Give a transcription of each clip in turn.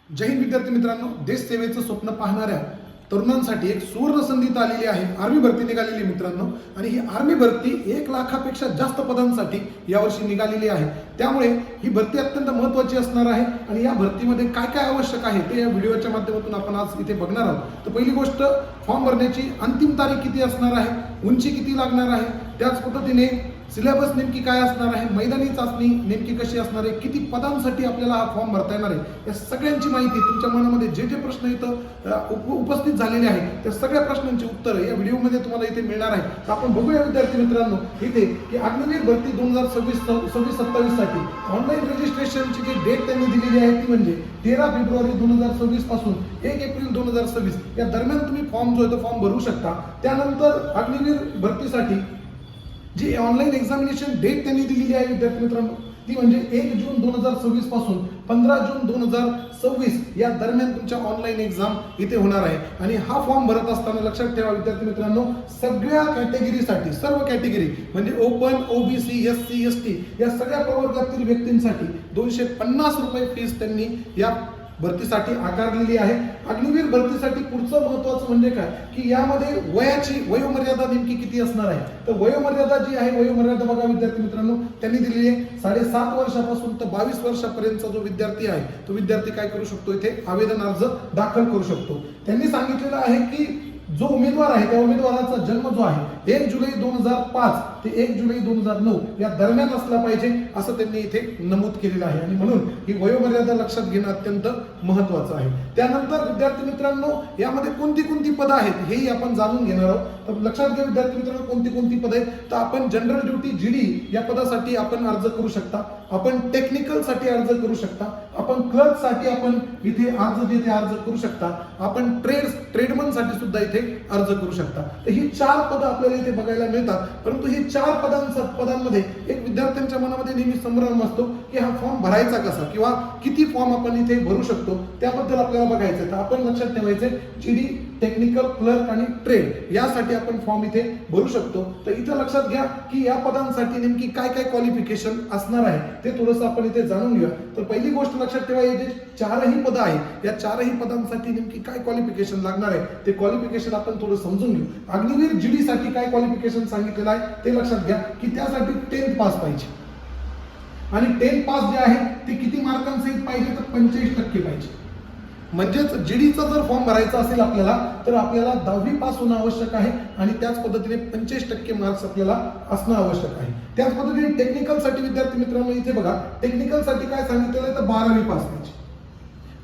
जय हिंद विद्यार्थी मित्रांनो, देश सेवेचं स्वप्न पाहणाऱ्या तरुणांसाठी एक सुवर्ण संधी आलेली आहे. आर्मी भरती निघालेली मित्रांनो, आणि ही आर्मी भरती 1 लाखापेक्षा जास्त पदांसाठी यावर्षी निघालेली आहे. त्यामुळे ही भरती अत्यंत महत्त्वाची असणार आहे आणि या भरतीमध्ये काय काय आवश्यक आहे ते या व्हिडिओच्या माध्यमातून आपण आज इथे बघणार आहोत. तर पहिली गोष्ट, फॉर्म भरण्याची अंतिम तारीख किती असणार आहे, उंची किती लागणार आहे, त्याच पद्धतीने सिलेबस नेमकी काय असणार आहे, मैदानी चाचणी नेमकी कशी असणार आहे, किती पदांसाठी आपल्याला हा फॉर्म भरता येणार आहे, या सगळ्यांची माहिती, तुमच्या मनामध्ये जे जे प्रश्न इथं उपस्थित झालेले आहेत त्या सगळ्या प्रश्नांची उत्तरं या व्हिडिओमध्ये तुम्हाला इथे मिळणार आहे. तर आपण बघूया विद्यार्थी मित्रांनो इथे की अग्निवीर भरती 2026-27 साठी ऑनलाईन रजिस्ट्रेशनची जी डेट त्यांनी दिलेली आहे ती म्हणजे 13 फेब्रुवारी 2026 पासून 1 एप्रिल 2026 या दरम्यान तुम्ही फॉर्म जो आहे तो फॉर्म भरू शकता. त्यानंतर अग्निवीर भरतीसाठी जी ऑनलाईन एक्झामिनेशन डेट त्यांनी दिलेली आहे विद्यार्थी मित्रांनो ती म्हणजे 1 जून 2026 पासून 15 जून 2026 या दरम्यान तुमच्या ऑनलाईन एक्झाम इथे होणार आहे. आणि हा फॉर्म भरत असताना लक्षात ठेवा विद्यार्थी मित्रांनो, सगळ्या कॅटेगरीसाठी, सर्व कॅटेगरी म्हणजे ओपन, ओबीसी, एससी, एसटी या सगळ्या प्रवर्गातील व्यक्तींसाठी 250 रुपये फीस त्यांनी या भरतीसाठी आकारलेली आहे. अग्निवीर भरतीसाठी पुढचं महत्त्वाचं म्हणजे काय की यामध्ये वयोमर्यादा नेमकी किती असणार आहे. तर वयोमर्यादा जी आहे, वयोमर्यादा बघा विद्यार्थी मित्रांनो त्यांनी दिलेली आहे 7.5 वर्षापासून तर 22 वर्षापर्यंतचा जो विद्यार्थी आहे तो विद्यार्थी काय करू शकतो, इथे आवेदन अर्ज दाखल करू शकतो. त्यांनी सांगितलेलं आहे की जो उमेदवार आहे त्या उमेदवाराचा जन्म जो आहे 1 जुलै 2005 ते 1 जुलै 2009 या दरम्यान असला पाहिजे असं त्यांनी इथे नमूद केलेलं आहे आणि म्हणून ही वयोमर्यादा लक्षात घेणं अत्यंत महत्त्वाचं आहे. त्यानंतर विद्यार्थी मित्रांनो यामध्ये कोणती कोणती पदं आहेत हेही आपण जाणून घेणार आहोत. तर लक्षात घ्या विद्यार्थी मित्रांनो कोणती कोणती पदं आहेत. तर आपण जनरल ड्युटी जीडी या पदासाठी आपण अर्ज करू शकता, आपण टेक्निकल साठी अर्ज करू शकता, आपण क्लर्क साठी आपण इथे अर्ज करू शकता, आपण ट्रेडमन साठी सुद्धा इथे अर्ज करू शकता. तर ही 4 पदं आपल्याला इथे बघायला मिळतात. परंतु ही 4 पदांमध्ये एक विद्यार्थ्यांच्या मनामध्ये नेहमी संभ्रम असतो की हा फॉर्म भरायचा कसा किंवा किती फॉर्म आपण इथे भरू शकतो त्याबद्दल आपल्याला बघायचं. तर आपण लक्षात ठेवायचे जीडी, टेक्निकल, क्लर्क आणि ट्रेड यासाठी आपण फॉर्म इथे भरू शकतो. तर इथे लक्षात घ्या की या पदांसाठी नेमकी काय काय क्वालिफिकेशन असणार आहे ते थोडंसं आपण इथे जाणून घेऊया. तर पहिली गोष्ट लक्षात ठेवा, हे जे 4ही पदं आहेत या 4ही पदांसाठी नेमकी काय क्वालिफिकेशन लागणार आहे ते क्वालिफिकेशन आपण थोडं समजून घेऊ. अग्निवीर जीडी साठी काय क्वालिफिकेशन सांगितलेलं आहे ते लक्षात घ्या की त्यासाठी 10th पास पाहिजे आणि 10th पास जे आहे ते किती मार्कांसहित पाहिजे तर 85% पाहिजे. म्हणजेच जीडीचा जर फॉर्म भरायचा असेल आपल्याला तर आपल्याला 10वी पास होणं आवश्यक आहे आणि त्याच पद्धतीने 85% मार्क्स आपल्याला असणं आवश्यक आहे. त्याच पद्धतीने टेक्निकल साठी विद्यार्थी मित्रांनो इथे बघा, टेक्निकल साठी काय सांगितलेलं आहे तर 12वी पास पाहिजे.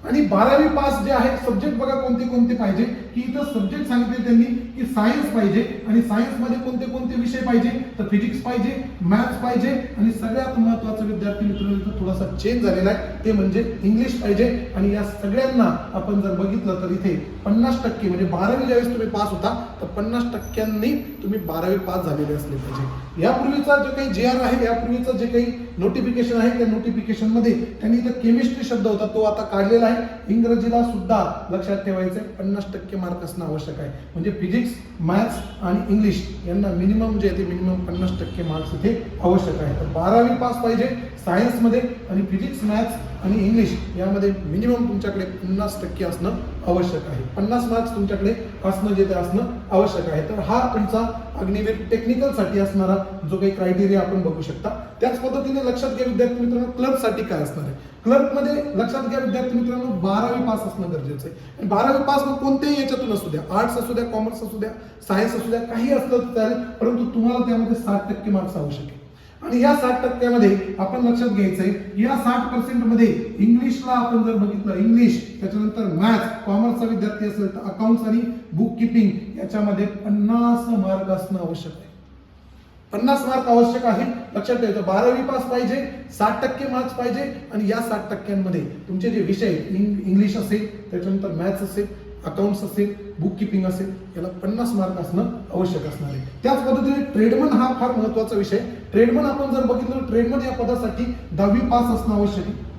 आणि 12वी पास जे आहे सब्जेक्ट बघा कोणते कोणते पाहिजे की इथं सब्जेक्ट सांगितले त्यांनी की सायन्स पाहिजे आणि सायन्स मध्ये कोणते कोणते विषय पाहिजे तर फिजिक्स पाहिजे, मॅथ्स पाहिजे आणि सगळ्यात महत्त्वाचं विद्यार्थी मित्रांनो इथं थोडासा चेंज झालेला आहे ते म्हणजे इंग्लिश पाहिजे. आणि या सगळ्यांना आपण जर बघितलं तर इथे 50% म्हणजे 12वी ज्यावेळेस तुम्ही पास होता तर 50%नी तुम्ही 12वी पास झालेले असले पाहिजे. यापूर्वीचा जो काही जे आर आहे, यापूर्वीचं जे काही नोटिफिकेशन आहे त्या नोटिफिकेशन मध्ये त्यांनी इथं केमिस्ट्री शब्द होता तो आता काढलेला आहे. इंग्रजीला सुद्धा लक्षात ठेवायचं 50% मार्क असणं आवश्यक आहे. म्हणजे फिजिक्स, मॅथ्स आणि इंग्लिश यांना मिनिमम जे आहे ते मिनिमम 50% मार्क्स इथे आवश्यक आहे. तर 12वी पास पाहिजे सायन्समध्ये आणि फिजिक्स, मॅथ्स आणि इंग्लिश यामध्ये मिनिमम तुमच्याकडे 50% असणं आवश्यक आहे. 50 मार्क्स तुमच्याकडे असणं जे ते असणं आवश्यक आहे. तर हा तुमचा अग्निवीर टेक्निकल साठी असणारा जो काही क्रायटेरिया आपण बघू शकता. त्याच पद्धतीने लक्षात घ्या विद्यार्थी मित्रांनो क्लर्क साठी काय असणार आहे. क्लर्क मध्ये लक्षात घ्या विद्यार्थी मित्रांनो 12वी पास असणं गरजेचं आहे. 12वी पास मग कोणत्याही याच्यातून असू द्या, आर्ट्स असू द्या, कॉमर्स असू द्या, सायन्स असू द्या, काही असलं चालेल, परंतु तुम्हाला त्यामध्ये 60% मार्क्स आवश्यक आहे. आणि या 60%मध्ये आपण लक्षात घ्यायचंय या 60% मध्ये इंग्लिशला आपण जर बघितलं इंग्लिश, त्याच्यानंतर मॅथ्स, कॉमर्सचा विद्यार्थी असेल तर अकाउंट्स आणि बुक किपिंग याच्यामध्ये 50 मार्क असणं आवश्यक आहे. 50 मार्क आवश्यक आहे. लक्षात ठेवायचं 12वी पास पाहिजे, 60% मार्क्स पाहिजे आणि या 60%मध्ये तुमचे जे विषय इंग्लिश असेल, त्याच्यानंतर मॅथ्स असेल, अकाउंट्स असेल, बुक किपिंग असेल याला 50 मार्क असणं आवश्यक असणार आहे. त्याच पद्धतीने ट्रेडमन हा फार महत्त्वाचा विषय. ट्रेडमन आपण जर बघितलं ट्रेडमन या पदासाठी 10वी पास असणं आवश्यक आहे.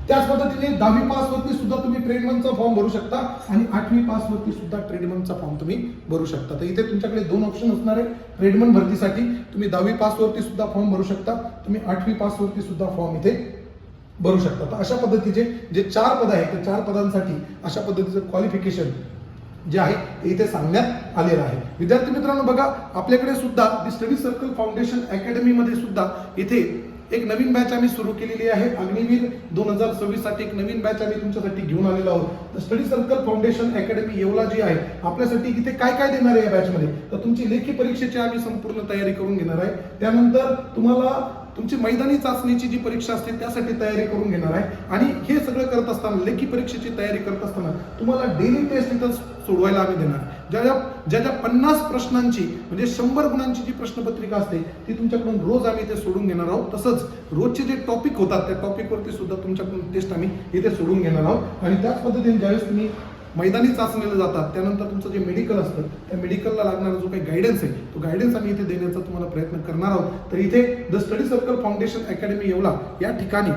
त्याच पद्धतीने 10वी पास वरती सुद्धा तुम्ही ट्रेडमनचा फॉर्म भरू शकता आणि 8वी पास वरती सुद्धा ट्रेडमनचा फॉर्म तुम्ही भरू शकता. तर इथे तुमच्याकडे 2 ऑप्शन असणार आहे. ट्रेडमन भरतीसाठी तुम्ही 10वी पास वरती सुद्धा फॉर्म भरू शकता, तुम्ही 8वी पास वरती सुद्धा फॉर्म इथे भरू शकता. तर अशा पद्धतीचे जे 4 पद आहेत त्या 4 पदांसाठी अशा पद्धतीचं क्वालिफिकेशन जे आहे ते इथे सांगण्यात आलेलं आहे. विद्यार्थी मित्रांनो बघा, आपल्याकडे सुद्धा दी स्टडी सर्कल फाउंडेशन अकॅडमी मध्ये सुद्धा इथे एक नवीन बॅच आम्ही सुरू केलेली आहे. अग्निवीर 2026 साठी एक नवीन बॅच आम्ही तुमच्यासाठी घेऊन आलेलो आहोत. तर study circle foundation academy Yeola जी आहे आपल्यासाठी इथे काय काय देणार आहे या बॅच मध्ये, तर तुमची लेखी परीक्षेची आम्ही संपूर्ण तयारी करून घेणार आहे. त्यानंतर तुम्हाला तुमची मैदानी चाचणीची जी परीक्षा असते त्यासाठी तयारी करून घेणार आहे. आणि हे सगळं करत असताना, लेखी परीक्षेची तयारी करत असताना तुम्हाला डेली टेस्ट इथं सोडवायला आम्ही देणार. ज्या 50 प्रश्नांची म्हणजे 100 गुणांची जी प्रश्नपत्रिका असते ती तुमच्याकडून रोज आम्ही इथे सोडून घेणार आहोत. तसंच रोजचे जे टॉपिक होतात त्या टॉपिकवरती सुद्धा तुमच्याकडून टेस्ट आम्ही इथे सोडून घेणार आहोत. आणि त्याच पद्धतीने ज्यावेळेस तुम्ही मैदानी चाचणीला जातात त्यानंतर तुमचं जे मेडिकल असतं त्या मेडिकलला लागणारा जो काही गायडन्स आहे तो गायडन्स आम्ही इथे देण्याचा तुम्हाला प्रयत्न करणार आहोत. तर इथे the study circle foundation academy Yeola या ठिकाणी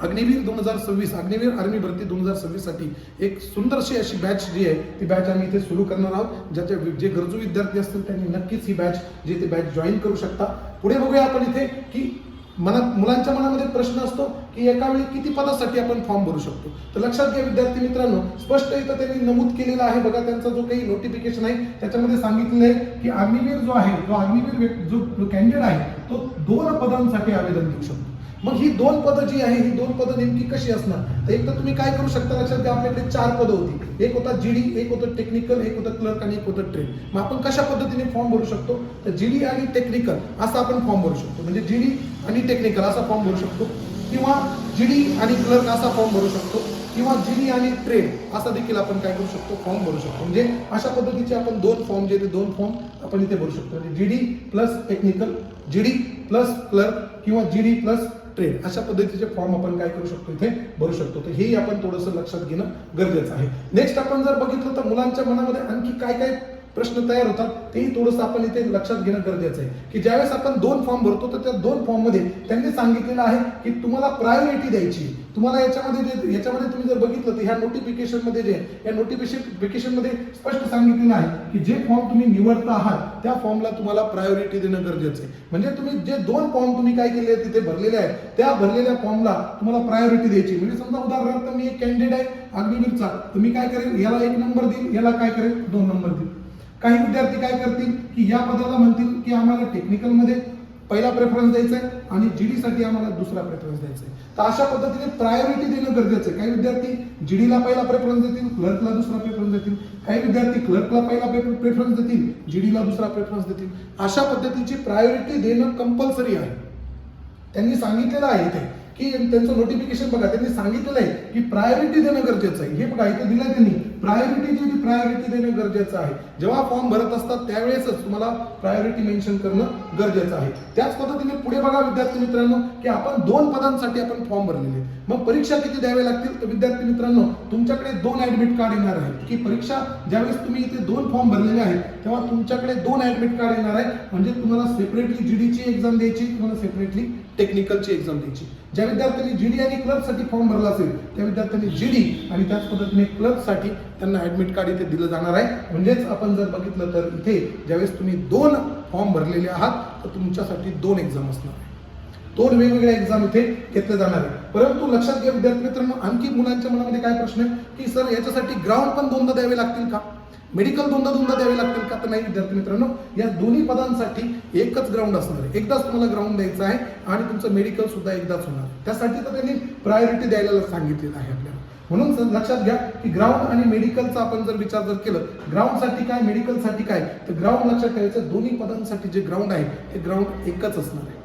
अग्निवीर 2026 अग्निवीर आर्मी भरती 2026 साठी एक सुंदरशी अशी बॅच जी आहे ती बॅच आम्ही इथे सुरू करणार आहोत. जे गरजू विद्यार्थी असतील त्यांनी नक्कीच ही बॅच जी ते बॅच जॉईन करू शकता. पुढे बघूया आपण इथे की मुलांच्या मनामध्ये प्रश्न असतो की एका वेळी किती पदासाठी आपण फॉर्म भरू शकतो. तर लक्षात घ्या विद्यार्थी मित्रांनो, स्पष्ट इथं त्यांनी नमूद केलेलं आहे. बघा त्यांचा जो काही नोटिफिकेशन आहे त्याच्यामध्ये सांगितलेलं आहे की अग्निवीर जो आहे तो अग्निवीर जो कॅन्डिडेट आहे तो 2 पदांसाठी आवेदन देऊ शकतो. मग ही 2 पदं जी आहे ही 2 पदं नेमकी कशी असणार, तर एक तर तुम्ही काय करू शकता, लक्षात घ्या आपल्याकडे 4 पदं होती. एक होता जीडी, एक होतं टेक्निकल, एक होतं क्लर्क आणि एक होतं ट्रेड. मग आपण कशा पद्धतीने फॉर्म भरू शकतो, तर जीडी आणि टेक्निकल असा आपण फॉर्म भरू शकतो. म्हणजे जीडी आणि टेक्निकल असा फॉर्म भरू शकतो, किंवा जीडी आणि क्लर्क असा फॉर्म भरू शकतो, किंवा जीडी आणि ट्रेड असा देखील आपण काय करू शकतो, फॉर्म भरू शकतो. म्हणजे अशा पद्धतीचे आपण 2 फॉर्म जे 2 फॉर्म आपण इथे भरू शकतो. म्हणजे GD plus technical, GD plus clerk किंवा जीडी प्लस ट्रेड अशा पद्धतीचे फॉर्म आपण काय करू शकतो, इथे भरू शकतो. तर हे आपण थोडंसं लक्षात घेणं गरजेचं आहे. नेक्स्ट आपण जर बघितलं तर मुलांच्या मनामध्ये आणखी काय काय प्रश्न तयार होतात तेही थोडंसं आपण इथे लक्षात घेणं गरजेचं आहे. की ज्यावेळेस आपण 2 फॉर्म भरतो तर त्या 2 फॉर्म मध्ये त्यांनी सांगितलेलं आहे की तुम्हाला प्रायोरिटी द्यायची. तुम्हाला याच्यामध्ये तुम्ही जर बघितलं तर ह्या नोटिफिकेशन मध्ये या नोटिफिकेशन मध्ये स्पष्ट सांगितलेलं आहे की जे फॉर्म तुम्ही निवडता आहात त्या फॉर्मला तुम्हाला प्रायोरिटी देणं गरजेचं आहे. म्हणजे तुम्ही जे 2 फॉर्म तुम्ही काय केले तिथे भरलेले आहेत त्या भरलेल्या फॉर्मला तुम्हाला प्रायोरिटी द्यायची. म्हणजे समजा उदाहरणार्थ मी एक कॅन्डिडेट आहे अग्निवीरचा, तर मी काय करेल, याला 1 नंबर देईल, याला काय करेल 2 नंबर देईल. काही विद्यार्थी काय करतील की या पदाला म्हणतील की आम्हाला टेक्निकल मध्ये पहिला प्रेफरन्स द्यायचा आहे आणि जीडी साठी आम्हाला दुसरा प्रेफरन्स द्यायचा आहे. तर अशा पद्धतीने प्रायोरिटी देणं गरजेचं आहे. काही विद्यार्थी जीडीला पहिला प्रेफरन्स देतील, क्लर्कला दुसरा प्रेफरन्स देतील. काही विद्यार्थी क्लर्कला पहिला प्रेफरन्स देतील, जीडीला दुसरा प्रेफरन्स देतील. अशा पद्धतीची प्रायोरिटी देणं कंपल्सरी आहे. त्यांनी सांगितलेलं आहे इथे की त्यांचं नोटिफिकेशन बघा, त्यांनी सांगितलेलं आहे की प्रायोरिटी देणं गरजेचं आहे. हे बघा इथे दिलं त्यांनी, प्रायोरिटी देणं गरजेचं आहे. जेव्हा फॉर्म भरत असतात त्यावेळेसच तुम्हाला प्रायोरिटी मेन्शन करणं गरजेचं आहे. त्याच पद्धतीने पुढे बघा विद्यार्थी मित्रांनो की आपण 2 पदांसाठी आपण फॉर्म भरलेले. मग परीक्षा किती द्यावे लागतील, तर विद्यार्थी मित्रांनो तुमच्याकडे 2 ऍडमिट कार्ड येणार आहेत. की परीक्षा ज्यावेळेस तुम्ही इथे 2 फॉर्म भरलेले आहेत तेव्हा तुमच्याकडे 2 ऍडमिट कार्ड येणार आहे. म्हणजे तुम्हाला सेपरेटली जीडीची एक्झाम द्यायची, तुम्हाला सेपरेटली टेक्निकलची एक्झाम द्यायची. ज्या विद्यार्थ्यांनी जीडी आणि क्लर्क साठी फॉर्म भरला असेल त्या विद्यार्थ्यांनी जीडी आणि त्याच पद्धतीने क्लर्क साठी त्यांना ऍडमिट कार्ड इथे दिलं जाणार आहे. म्हणजेच आपण जर बघितलं तर इथे ज्यावेळेस तुम्ही 2 फॉर्म भरलेले आहात तर तुमच्यासाठी 2 एक्झाम असणार आहे. 2 वेगवेगळ्या एक्झाम इथे घेतले जाणार आहे. परंतु लक्षात घ्या विद्यार्थी मित्रांनो, आणखी मुलांच्या मनामध्ये काय प्रश्न आहे की सर याच्यासाठी ग्राउंड पण 2दा द्यावे लागतील का, मेडिकल 2दा द्यावे लागतील का, तर नाही विद्यार्थी मित्रांनो, या दोन्ही पदांसाठी एकच ग्राउंड असणार आहे. एकदाच तुम्हाला ग्राउंड द्यायचं आहे आणि तुमचं मेडिकल सुद्धा एकदाच होणार. त्यासाठी तर त्यांनी प्रायोरिटी द्यायला सांगितलेलं आहे आपल्याला. म्हणून लक्षात घ्या की ग्राउंड आणि मेडिकलचा आपण जर विचार जर केलं, ग्राउंडसाठी काय मेडिकलसाठी काय, तर ग्राउंड लक्षात ठेवायचं दोन्ही पदांसाठी जे ग्राउंड आहे ते ग्राउंड एकच असणार आहे.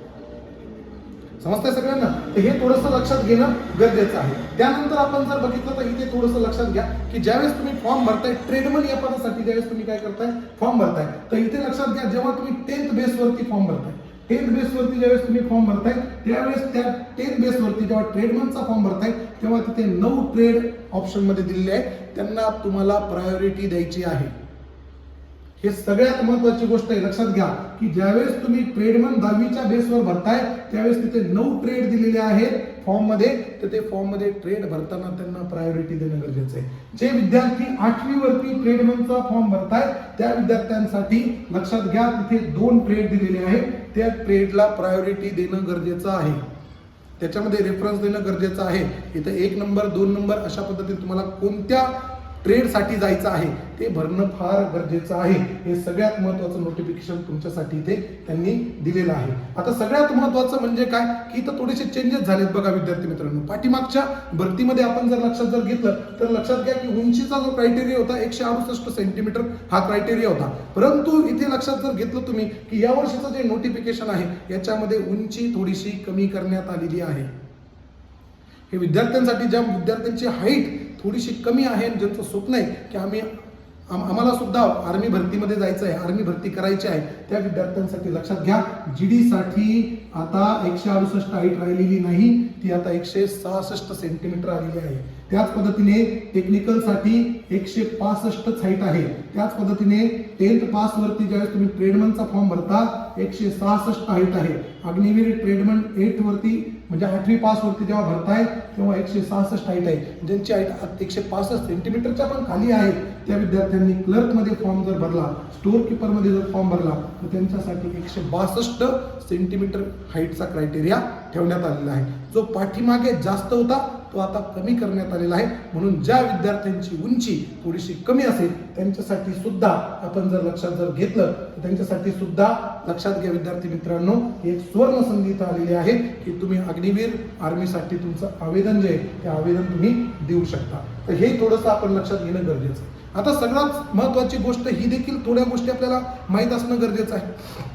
समजतंय सगळ्यांना, तर हे थोडंसं लक्षात घेणं गरजेचं आहे. त्यानंतर आपण जर बघितलं तर इथे थोडंसं लक्षात घ्या की ज्यावेळेस तुम्ही फॉर्म भरताय ट्रेडमन या पदासाठी, ज्यावेळेस तुम्ही काय करताय फॉर्म भरताय, तर इथे लक्षात घ्या जेव्हा तुम्ही 10th बेसवरती फॉर्म भरताय, 10th बेसवरती ज्यावेळेस तुम्ही फॉर्म भरताय त्यावेळेस त्या 10th बेसवरती जेव्हा ट्रेडमनचा फॉर्म भरताय तेव्हा तिथे 9 ट्रेड ऑप्शन मध्ये दिलेले आहेत, त्यांना तुम्हाला प्रायोरिटी द्यायची आहे. हे सगळ्यात महत्त्वाची गोष्ट आहे. लक्षात घ्या की ज्यावेळेस तुम्ही ट्रेडमन 10वीच्या बेसवर भरताय त्यावेळेस तिथे 9 ट्रेड दिलेले आहेत फॉर्म मध्ये, तर ते फॉर्म मध्ये ट्रेड भरताना त्यांना प्रायोरिटी देणं गरजेचं आहे. जे विद्यार्थी 8वी वरती ट्रेडमनचा फॉर्म भरताय त्या विद्यार्थ्यांसाठी लक्षात घ्या तिथे 2 ट्रेड दिलेले आहेत, त्या ट्रेडला प्रायोरिटी देणं गरजेचं आहे. त्याच्यामध्ये रेफरन्स देणं गरजेचं आहे. इथं 1 नंबर 2 नंबर अशा पद्धतीने तुम्हाला कोणत्या ट्रेडसाठी जायचं आहे ते भरणं फार गरजेचं आहे. हे सगळ्यात महत्त्वाचं नोटिफिकेशन तुमच्यासाठी इथे त्यांनी दिलेलं आहे. आता सगळ्यात महत्त्वाचं म्हणजे काय की इथं थोडेसे चेंजेस झालेत बघा विद्यार्थी मित्रांनो. पाठीमागच्या भरतीमध्ये आपण लक्षात घेतलं तर लक्षात घ्या की उंचीचा जो क्रायटेरिया होता 168 सेंटीमीटर हा क्रायटेरिया होता. परंतु इथे लक्षात घेतलं तुम्ही की या वर्षीचं जे नोटिफिकेशन आहे याच्यामध्ये उंची थोडीशी कमी करण्यात आलेली आहे. हे विद्यार्थ्यांसाठी ज्या विद्यार्थ्यांची हाईट थोडीशी कमी आहे, ज्यांचं स्वप्न आहे की आम्हाला सुद्धा आर्मी भरतीमध्ये जायचं आहे, आर्मी भरती करायची आहे, त्या विद्यार्थ्यांसाठी लक्षात घ्या GD साठी आता 168 हाईट राहिलेली नाही, ती आता 166 सेंटीमीटर आलेली आहे. त्याच पद्धतीने टेक्निकल साठी 165 हाईट आहे. त्याच पद्धतीने 10th पास वरती ज्यावेळेस तुम्ही ट्रेडमनचा फॉर्म भरता 166 हाईट आहे. अग्निवीर ट्रेडमन 8 वरती म्हणजे 8वी पास वरती जेव्हा भरताय तेव्हा 166 हाईट आहे. ज्यांची हाईट 165 सेंटीमीटरच्या पण खाली आहे त्या विद्यार्थ्यांनी क्लर्क मध्ये फॉर्म जर भरला, स्टोअर कीपर मध्ये जर फॉर्म भरला तर त्यांच्यासाठी 162 सेंटीमीटर हाईटचा क्रायटेरिया ठेवण्यात आलेला आहे. जो पाठीमागे जास्त होता तो आता कमी करण्यात आलेला आहे. म्हणून ज्या विद्यार्थ्यांची उंची थोडीशी कमी असेल त्यांच्यासाठी सुद्धा आपण जर लक्षात घेतलं तर त्यांच्यासाठी सुद्धा लक्षात घ्या विद्यार्थी मित्रांनो, एक सुवर्ण संधी इथं आलेली आहे की तुम्ही अग्निवीर आर्मीसाठी तुमचं आवेदन जे आहे ते आवेदन तुम्ही देऊ शकता. तर हे थोडंसं आपण लक्षात घेणं गरजेचं आहे. आता सगळ्यात महत्वाची गोष्ट ही देखील थोड्या गोष्टी आपल्याला माहीत असणं गरजेचं आहे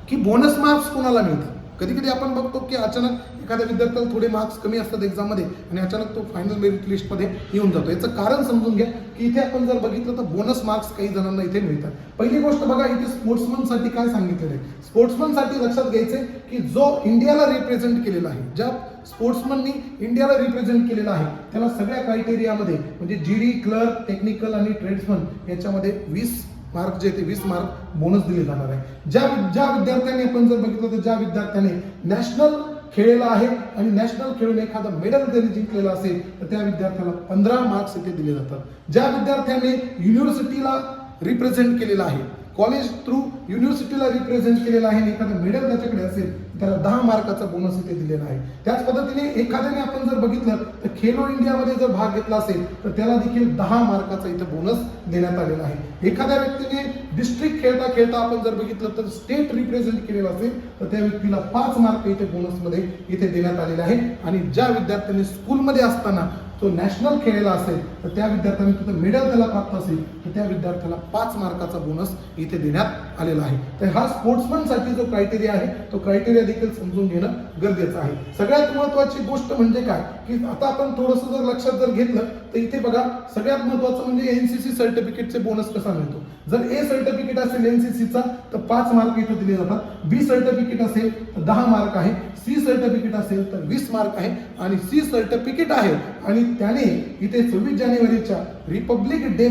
की बोनस मार्क्स कोणाला मिळतात. कधी कधी आपण बघतो की अचानक एखाद्या विद्यार्थ्याला थोडे मार्क्स कमी असतात एक्झाममध्ये आणि अचानक तो फायनल मेरिट लिस्टमध्ये येऊन जातो. याचं कारण समजून घ्या की इथे आपण जर बघितलं तर बोनस मार्क्स काही जणांना इथे मिळतात. पहिली गोष्ट बघा इथे स्पोर्ट्समनसाठी काय सांगितलेलं आहे. स्पोर्ट्समनसाठी लक्षात घ्यायचंय की जो इंडियाला रिप्रेझेंट केलेला आहे, ज्या स्पोर्ट्समननी इंडियाला रिप्रेझेंट केलेला आहे त्याला सगळ्या क्रायटेरियामध्ये म्हणजे GD, क्लर्क, टेक्निकल आणि ट्रेड्समन याच्यामध्ये 20 मार्क जे ते 20 मार्क बोनस दिले जाणार आहे. ज्या विद्यार्थ्यांनी आपण जर बघितलं तर ज्या विद्यार्थ्याने नॅशनल खेळलेला आहे आणि नॅशनल खेळून एखादं मेडल जरी जिंकलेलं असेल तर त्या विद्यार्थ्याला 15 मार्क्स इथे दिले जातात. ज्या विद्यार्थ्याने युनिव्हर्सिटीला रिप्रेझेंट केलेला आहे, कॉलेज थ्रू युनिव्हर्सिटीला रिप्रेझेंट केलेला आहे आणि एखादं मेडल त्याच्याकडे असेल त्याला 10 मार्काचा बोनस इथे दिलेला आहे. त्याच पद्धतीने एखाद्याने आपण जर बघितलं तर खेलो इंडियामध्ये जर भाग घेतला असेल तर त्याला देखील 10 मार्काचा इथे बोनस देण्यात आलेला आहे. एखाद्या व्यक्तीने डिस्ट्रिक्ट खेळता आपण जर बघितलं तर स्टेट रिप्रेझेंट केलेला असेल तर त्या व्यक्तीला 5 मार्क इथे बोनसमध्ये इथे देण्यात आलेले आहे. आणि ज्या विद्यार्थ्यांनी स्कूलमध्ये असताना तो नॅशनल खेळलेला असेल तर त्या विद्यार्थ्यांनी तिथं मेडल त्याला प्राप्त असेल तर त्या विद्यार्थ्याला 5 मार्काचा बोनस इथे देण्यात आलेला आहे. तर हा स्पोर्ट्समनसाठी जो क्रायटेरिया आहे तो क्रायटेरिया देखील समजून घेणं गरजेचं आहे. सगळ्यात महत्त्वाची गोष्ट म्हणजे काय की आता आपण थोडंसं जर लक्षात घेतलं तर इथे बघा सगळ्यात महत्त्वाचं म्हणजे NCC सर्टिफिकेटचे बोनस कसा मिळतो. जर A सर्टिफिकेट असेल NCCचा तर 5 मार्क इथे दिले जातात. B सर्टिफिकेट असेल तर 10 मार्क आहे. C सर्टिफिकेट असेल तर 20 मार्क आहे. आणि C सर्टिफिकेट आहे आणि त्याने इथे 26 जानेवारीच्या रिपब्लिक डे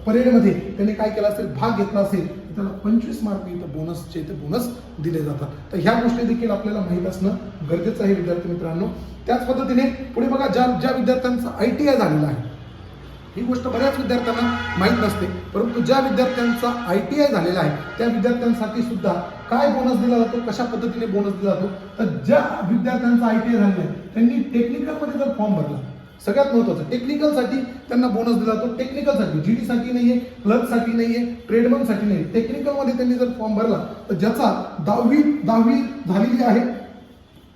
परेडमध्ये त्याने काय केलं असेल, भाग घेतला असेल तर त्याला 25 मार्क इथं बोनसचे इथे बोनस दिले जातात. तर ह्या गोष्टी देखील आपल्याला माहीत असणं गरजेचं आहे विद्यार्थी मित्रांनो. त्याच पद्धतीने पुढे बघा ज्या विद्यार्थ्यांचा ITI झालेला आहे, ही गोष्ट बऱ्याच विद्यार्थ्यांना माहीत नसते, परंतु ज्या विद्यार्थ्यांचा ITI झालेला आहे त्या विद्यार्थ्यांसाठी सुद्धा काय बोनस दिला जातो, कशा पद्धतीने बोनस दिला जातो. तर ज्या विद्यार्थ्यांचा ITI झालेला आहे त्यांनी टेक्निकलमध्ये जर फॉर्म भरला, सगळ्यात महत्त्वाचं टेक्निकलसाठी त्यांना बोनस दिला जातो. टेक्निकलसाठी GD साठी नाहीये, क्लर्कसाठी नाहीये, ट्रेडमनसाठी नाही, टेक्निकलमध्ये त्यांनी जर फॉर्म भरला तर ज्याचा 10वी झालेली आहे,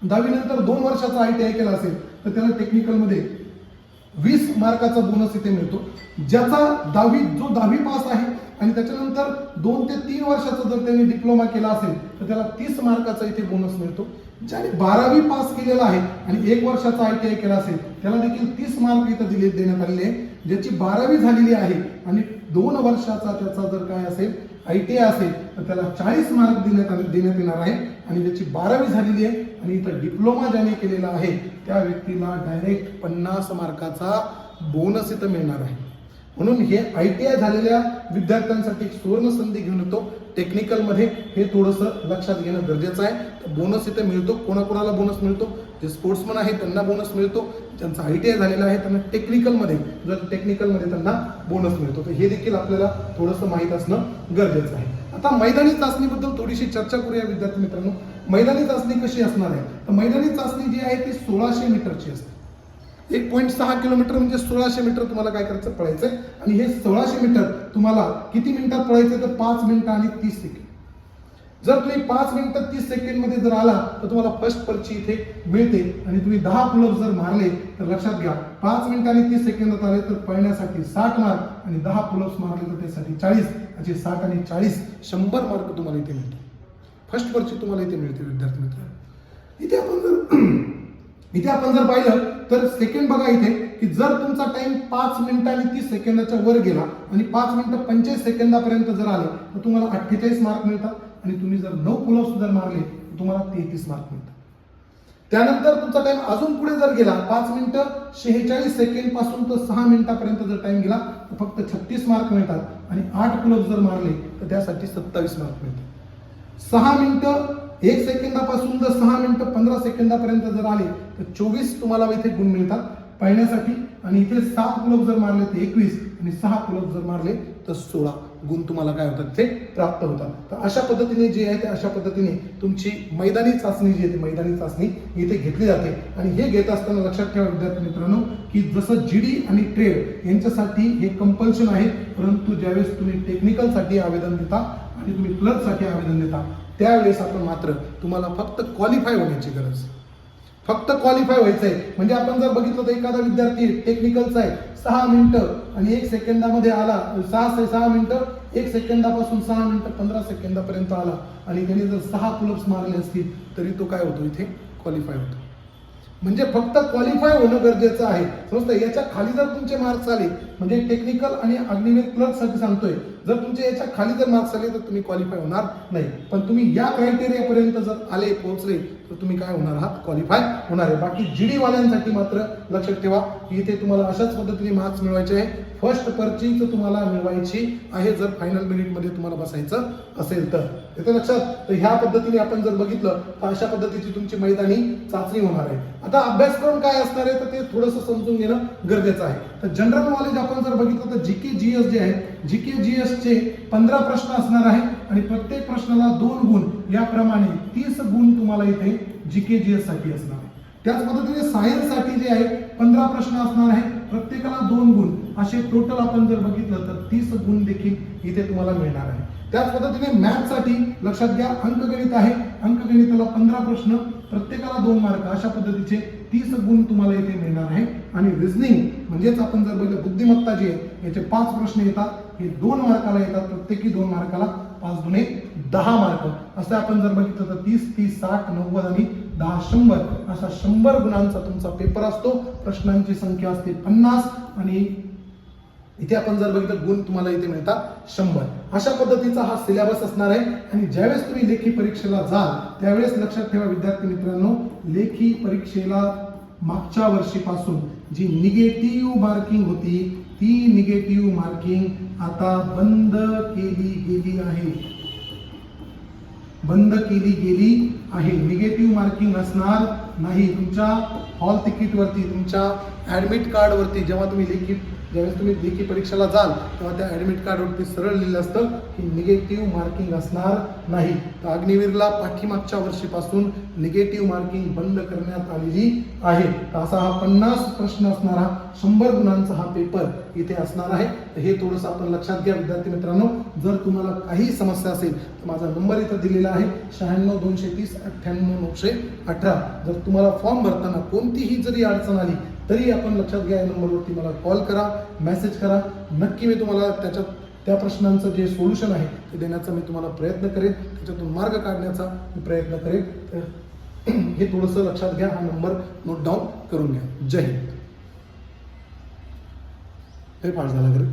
10वी नंतर 2 वर्षाचा ITI केला असेल तर त्याला टेक्निकलमध्ये 20 मार्काचा बोनस इथे मिळतो. ज्याचा 10वी पास आहे आणि त्याच्यानंतर 2 ते 3 वर्षाचा जर त्यांनी डिप्लोमा केला असेल तर त्याला 30 मार्काचा इथे बोनस मिळतो. ज्याने 12वी पास केलेला आहे आणि 1 वर्षाचा ITI केला असेल त्याला देखील 30 मार्क इथे देण्यात आलेले आहे. ज्याची 12वी झालेली आहे आणि 2 वर्षाचा त्याचा जर काय असेल ITI असेल तर त्याला 40 मार्क देण्यात येणार आहे. आणि ज्याची 12वी झालेली आहे आणि इथं डिप्लोमा ज्याने केलेला आहे त्या व्यक्तीला डायरेक्ट 50 मार्काचा बोनस इथं मिळणार आहे. म्हणून हे ITI झालेल्या विद्यार्थ्यांसाठी एक सुवर्ण संधी घेऊन येतो. टेक्निकलमध्ये हे थोडंसं लक्षात घेणं गरजेचं आहे. बोनस इथे मिळतो. कोणाकोणाला बोनस मिळतो, जे स्पोर्ट्समन आहे त्यांना बोनस मिळतो, ज्यांचा ITI झालेला आहे त्यांना टेक्निकलमध्ये त्यांना बोनस मिळतो. तर हे देखील आपल्याला थोडंसं माहीत असणं गरजेचं आहे. आता मैदानी चाचणीबद्दल थोडीशी चर्चा करूया विद्यार्थी मित्रांनो. मैदानी चाचणी कशी असणार आहे, तर मैदानी चाचणी जी आहे ती 1600 मीटरची असते. 1.6 किलोमीटर म्हणजे 1600 मीटर तुम्हाला काय करायचं, पळायचंय. आणि हे 1600 मीटर तुम्हाला किती मिनिटात पळायचं, तर 5 मिनिटं आणि 30 सेकंड. जर तुम्ही 5 मिनिटं 30 सेकंड मध्ये जर आला तर तुम्हाला फर्स्ट पर्ची इथे मिळते. आणि तुम्ही 10 पुलअप जर मारले तर लक्षात घ्या 5 मिनिटं आणि 30 सेकंदात आले तर पळण्यासाठी 60 मार्क आणि 10 पुलअप्स मारले तर त्यासाठी 40, असे 60 आणि 40 100 मार्क तुम्हाला इथे मिळते. फर्स्ट पर्ची तुम्हाला इथे मिळते विद्यार्थी मित्रांनो. इथे आपण जर पाहिलं तर सेकंड बघा इथे की जर तुमचा टाइम 5 मिनिटं आणि 30 सेकंदाच्या वर गेला आणि 5 मिनिटं 45 सेकंदापर्यंत जर आले तर तुम्हाला 48 मार्क मिळतात. आणि तुम्ही जर 9 पुलअप्स जर मारले तर तुम्हाला 33 मार्क मिळतात. त्यानंतर तुमचा टाइम अजून पुढे जर गेला 5 मिनिटं 46 सेकंड पासून तर 6 मिनिटापर्यंत जर टाइम गेला तर फक्त 36 मार्क मिळतात. आणि 8 पुलअप्स जर मारले तर त्यासाठी 27 मार्क मिळतात. 6 मिनिटं 1 सेकंदापासून जर 6 मिनिटं 15 सेकंदापर्यंत जर आले तर 24 तुम्हाला इथे गुण मिळतात पळण्यासाठी. आणि इथे 7 पुलअप जर मारले तर 21 आणि 6 पुलअप जर मारले तर 16 गुण तुम्हाला काय होतात, ते प्राप्त होतात. तर अशा पद्धतीने जे आहे ते अशा पद्धतीने तुमची मैदानी चाचणी जी आहे ती मैदानी चाचणी इथे घेतली जाते. आणि हे घेत असताना लक्षात ठेवा विद्यार्थी मित्रांनो की जसं जीडी आणि ट्रेड यांच्यासाठी हे कंपल्शन आहे, परंतु ज्यावेळेस तुम्ही टेक्निकलसाठी आवेदन देता आणि तुम्ही क्लर्कसाठी आवेदन देता त्यावेळेस आपण मात्र तुम्हाला फक्त क्वालिफाय होण्याची गरज, फक्त क्वालिफाय व्हायचं आहे. म्हणजे आपण जर बघितलं तर एखादा विद्यार्थी टेक्निकलचा आहे 6 मिनिटं आणि 1 सेकंदामध्ये आला, 6 मिनिटं 1 सेकंदापासून 6 मिनिटं 15 सेकंदापर्यंत आला आणि त्याने जर 6 पुलअप्स मारले असतील तरी तो काय होतो, इथे क्वालिफाय होतो. म्हणजे फक्त क्वालिफाय होणं गरजेचं आहे. समजतं. याच्या खाली जर तुमचे मार्क्स आले, म्हणजे टेक्निकल आणि अग्निवीर क्लर्कसाठी सांगतोय, जर तुमचे याच्या खाली जर मार्क्स आले तर तुम्ही क्वालिफाय होणार नाही. पण तुम्ही या क्रायटेरियापर्यंत जर आले, पोहोचले तर तुम्ही काय होणार आहात, क्वालिफाय होणार आहे. बाकी जीडी वाल्यांसाठी मात्र लक्षात ठेवा की इथे तुम्हाला अशाच पद्धतीने मार्क्स मिळवायचे आहे. फर्स्ट पर्चीच तुम्हाला मिळवायची आहे जर फायनल मेरिटमध्ये तुम्हाला बसायचं असेल तर. येतं लक्षात. तर ह्या पद्धतीने आपण जर बघितलं तर अशा पद्धतीची तुमची मैदानी चाचणी होणार आहे. आता अभ्यासक्रम काय असणार आहे तर ते थोडंसं समजून घेणं गरजेचं आहे. तर जनरल नॉलेज आपण जर बघितलं तर जीके जीएस जे आहे, जीके जीएस चे 15 प्रश्न असणार आहे आणि प्रत्येक प्रश्नाला 2 गुण, याप्रमाणे 30 गुण तुम्हाला इथे जीके जीएस साठी असणार आहे. त्याच पद्धतीने सायन्स साठी जे आहे 15 प्रश्न असणार आहे, प्रत्येकाला 2 गुण, असे टोटल आपण जर बघितलं तर 30 गुण देखील इथे तुम्हाला मिळणार आहे. त्याच पद्धतीने मॅथ साठी लक्षात घ्या अंकगणित आहे, अंकगणिताला 15 प्रश्न, प्रत्येकाला 2 मार्क, अशा पद्धतीचे 30 गुण तुम्हाला इथे मिळणार आहे. आणि रिझनिंग म्हणजेच आपण जर बघितलं बुद्धिमत्ता जी आहे याचे 5 प्रश्न येतात, हे 2 मार्काला येतात, प्रत्येकी 2 मार्काला, 5 गुणे 10 मार्क. असं आपण जर बघितलं तर 30, 30, 60, 90 आणि 10, 100 असा 100 गुणांचा तुमचा पेपर असतो. प्रश्नांची संख्या असते 50 आणि इथे आपण जर बघितलं गुण तुम्हाला इथे मिळतात 100. अशा पद्धतीचा हा सिलेबस असणार आहे. आणि ज्यावेळेस तुम्ही लेखी परीक्षेला जाल त्यावेळेस लक्षात ठेवा विद्यार्थी मित्रांनो, लेखी परीक्षेला मागच्या वर्षीपासून जी निगेटिव्ह मार्किंग होती ती निगेटिव्ह मार्किंग आता बंद केली गेली आहे, बंद केली गेली आहे. निगेटिव्ह मार्किंग असणार नाही. तुमच्या हॉल तिकीट वरती, तुमच्या ऍडमिट कार्ड वरती जेव्हा तुम्ही ज्यावेळेस तुम्ही लेखी परीक्षेला जाल तेव्हा त्या ऍडमिट कार्डवरती सरळ लिहिलं असतं की निगेटिव्ह मार्किंग असणार नाही. तर अग्निवीरला पाठीमागच्या वर्षीपासून निगेटिव्ह मार्किंग बंद करण्यात आलेली आहे. तर असा हा 50 प्रश्न असणारा 100 गुणांचा हा पेपर इथे असणार आहे. तर हे थोडंसं आपण लक्षात घ्या विद्यार्थी मित्रांनो. जर तुम्हाला काही समस्या असेल तर माझा नंबर इथं दिलेला आहे 96 230 98 918. जर तुम्हाला फॉर्म भरताना कोणतीही जरी अडचण आली तरी आपण लक्षात घ्या, या नंबरवरती मला कॉल करा, मेसेज करा. नक्की मी तुम्हाला त्या प्रश्नांचं जे सोल्युशन आहे ते देण्याचा मी तुम्हाला प्रयत्न करेन, त्याच्यातून मार्ग काढण्याचा मी प्रयत्न करेन. तर हे थोडंसं लक्षात घ्या, हा नंबर नोट डाऊन करून घ्या. जय हिंद. हे पाठ झाला घरी.